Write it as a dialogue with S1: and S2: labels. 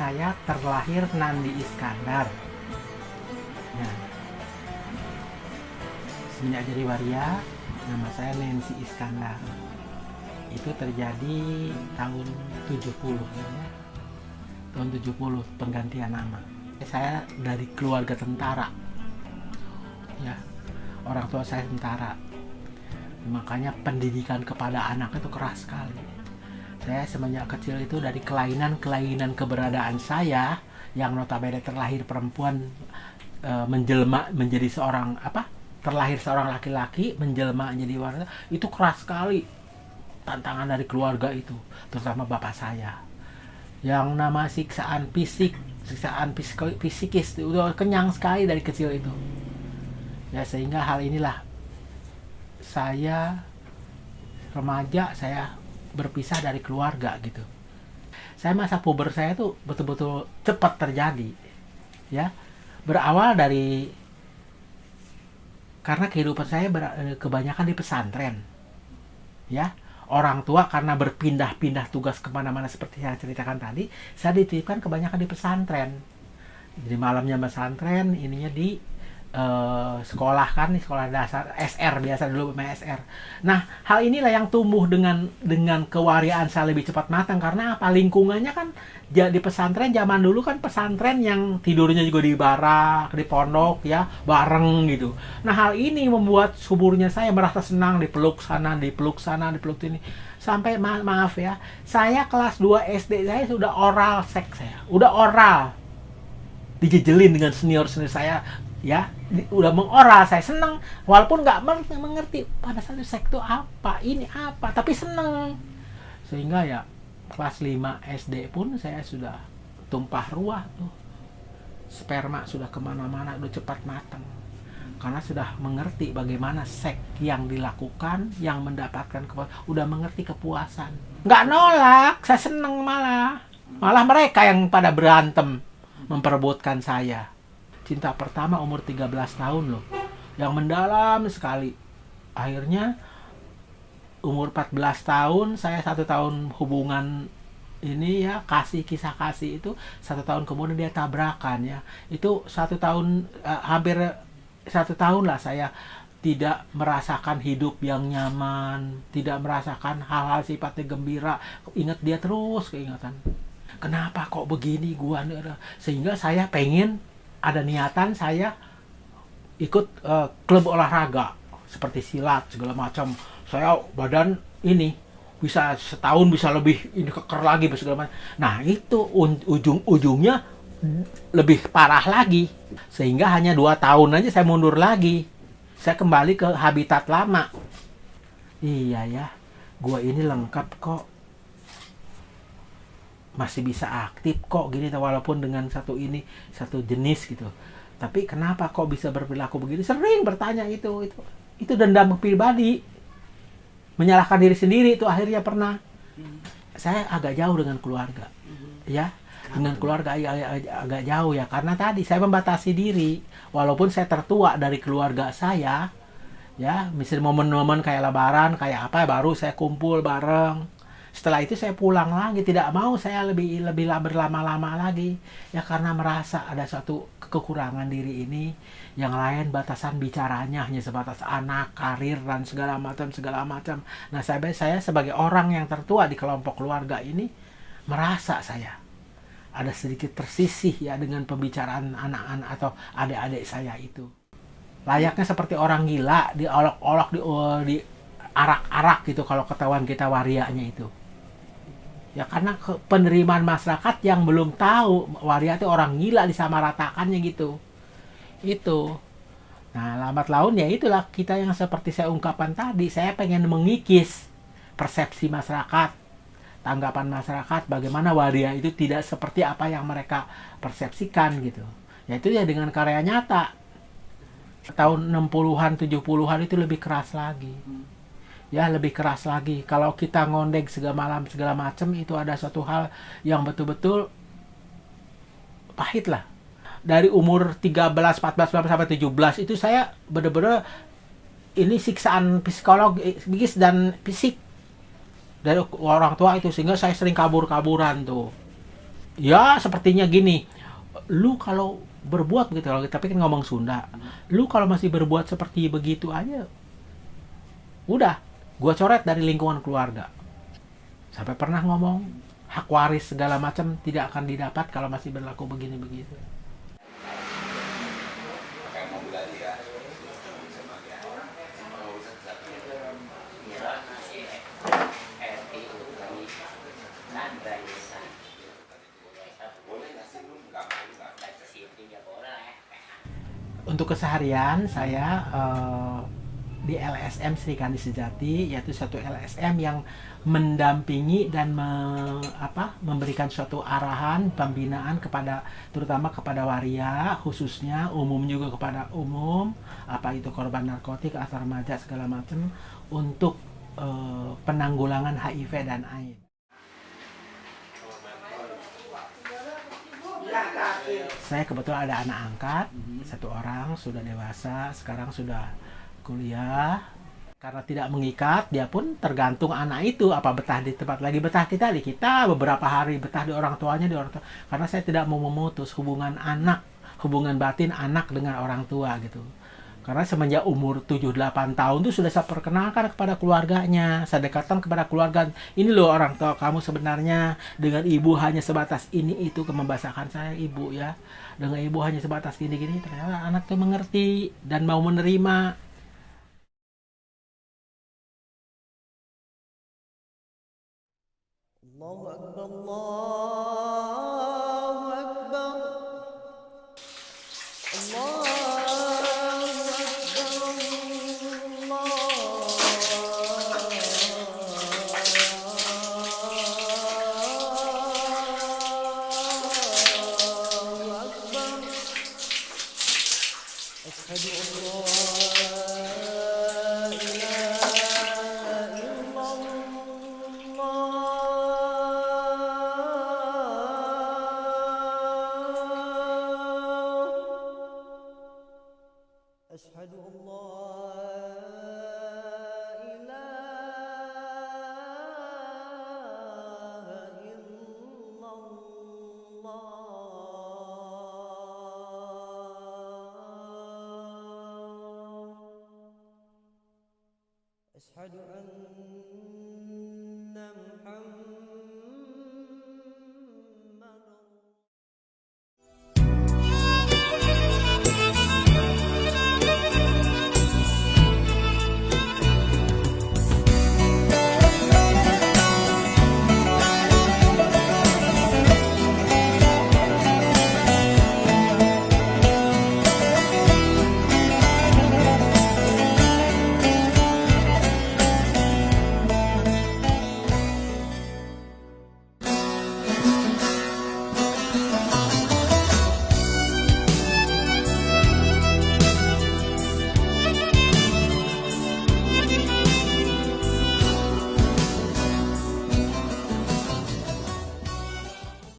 S1: saya terlahir Nandi Iskandar. Nah, semenjak jadi waria, nama saya Nancy Iskandar. Itu terjadi tahun 70 ya. Tahun 70 penggantian nama. Saya dari keluarga tentara. Ya, orang tua saya tentara. Makanya pendidikan kepada anak itu keras sekali. Saya semenjak kecil itu dari kelainan keberadaan saya yang notabene terlahir perempuan, menjelma menjadi seorang terlahir seorang laki-laki menjelma menjadi wanita, itu keras sekali tantangan dari keluarga itu, terutama bapak saya. Yang nama siksaan fisik, siksaan psikis itu udah kenyang sekali dari kecil itu. Ya, sehingga hal inilah saya remaja saya berpisah dari keluarga gitu. Saya masa puber saya tuh betul-betul cepat terjadi. Ya. Berawal dari karena kehidupan saya kebanyakan di pesantren. Ya. Orang tua karena berpindah-pindah tugas kemana-mana seperti yang saya ceritakan tadi, saya dititipkan kebanyakan di pesantren. Jadi malamnya pesantren, ininya di sekolah kan, di sekolah dasar SR, biasa dulu SR. Nah, hal inilah yang tumbuh dengan kewariaan saya lebih cepat matang. Karena apa? Lingkungannya kan di pesantren zaman dulu kan pesantren yang tidurnya juga di barak, di pondok ya, bareng gitu. Nah, hal ini membuat suburnya saya merasa senang, dipeluk sana, dipeluk sini. Sampai maaf ya, saya kelas 2 SD saya sudah oral seks saya. Udah oral. Dijejelin dengan senior saya. Ya, udah mengoral, saya seneng walaupun nggak mengerti pada saat itu seks itu apa, ini apa, tapi seneng. Sehingga ya kelas 5 SD pun saya sudah tumpah ruah tuh, sperma sudah kemana-mana, udah cepat matang karena sudah mengerti bagaimana seks yang dilakukan, yang mendapatkan udah mengerti kepuasan. Nggak nolak, saya seneng, malah mereka yang pada berantem memperebutkan saya. Cinta pertama umur 13 tahun loh, yang mendalam sekali. Akhirnya umur 14 tahun saya 1 tahun hubungan ini ya, kisah kasih itu 1 tahun kemudian dia tabrakan ya. Itu 1 tahun, hampir 1 tahun lah saya tidak merasakan hidup yang nyaman, tidak merasakan hal-hal sifatnya gembira. Ingat dia terus, keingatan. Kenapa kok begini gua? Sehingga saya pengen, ada niatan saya ikut klub olahraga seperti silat segala macam. Saya badan ini bisa setahun bisa lebih ini keker lagi segala macam. Nah, itu ujung-ujungnya lebih parah lagi. Sehingga hanya 2 tahun aja saya mundur lagi. Saya kembali ke habitat lama. Iya ya, gua ini lengkap kok. Masih bisa aktif kok gini, walaupun dengan satu jenis gitu. Tapi kenapa kok bisa berperilaku begini? Sering bertanya itu dendam pribadi, menyalahkan diri sendiri. Itu akhirnya pernah saya agak jauh dengan keluarga, ya, dengan keluarga agak jauh ya, karena tadi saya membatasi diri. Walaupun saya tertua dari keluarga saya, ya, misalnya momen-momen kayak lebaran kayak apa baru saya kumpul bareng. Setelah itu saya pulang lagi, tidak mau saya lebih berlama-lama lagi ya, karena merasa ada suatu kekurangan diri ini. Yang lain batasan bicaranya hanya sebatas anak, karir dan segala macam. Nah, saya sebagai orang yang tertua di kelompok keluarga ini merasa saya ada sedikit tersisih ya dengan pembicaraan anak-anak atau adik-adik saya itu. Layaknya seperti orang gila, diolok-olok, di arak-arak gitu kalau ketahuan kita warianya itu. Ya, karena penerimaan masyarakat yang belum tahu waria itu orang gila disamaratakannya gitu. Itu. Nah, lambat laun ya itulah kita yang seperti saya ungkapkan tadi, saya pengen mengikis persepsi masyarakat, tanggapan masyarakat bagaimana waria itu tidak seperti apa yang mereka persepsikan gitu. Ya itu ya dengan karya nyata. Tahun 60-an, 70-an itu lebih keras lagi. Ya, lebih keras lagi. Kalau kita ngondek segala macam, itu ada suatu hal yang betul-betul pahit lah. Dari umur 13, 14 sampai 17 itu saya benar-benar ini siksaan psikologis dan fisik dari orang tua itu, sehingga saya sering kabur-kaburan tuh. Ya sepertinya gini, lu kalau berbuat begitu, kalau kita pikir ngomong Sunda, lu kalau masih berbuat seperti begitu aja, udah, gua coret dari lingkungan keluarga. Sampai pernah ngomong hak waris segala macam tidak akan didapat kalau masih berlaku begini begitu. Untuk keseharian saya di LSM Sri Kandi Sejati, yaitu satu LSM yang mendampingi dan memberikan suatu arahan pembinaan kepada, terutama kepada waria khususnya, umum juga kepada umum, apa itu korban narkotik atau remaja segala macam, untuk penanggulangan HIV dan AIDS. Saya kebetulan ada anak angkat, satu orang sudah dewasa, sekarang sudah kuliah. Karena tidak mengikat, dia pun tergantung anak itu apa betah di tempat lagi, betah tidak di kita, beberapa hari betah di orang tuanya, di orang tua. Karena saya tidak mau memutus hubungan anak, hubungan batin anak dengan orang tua gitu. Karena semenjak umur 7-8 tahun tuh sudah saya perkenalkan kepada keluarganya. Saya dekatkan kepada keluarga. Ini loh orang tua kamu sebenarnya. Dengan ibu hanya sebatas ini itu, membahasakan saya ibu ya. Dengan ibu hanya sebatas gini-gini. Ternyata anak tuh mengerti dan mau menerima.
S2: الله أكبر الله أكبر الله أكبر الله أكبر أشهد أن لا إله إلا الله أشهد أن لا إله إلا الله أشهد أن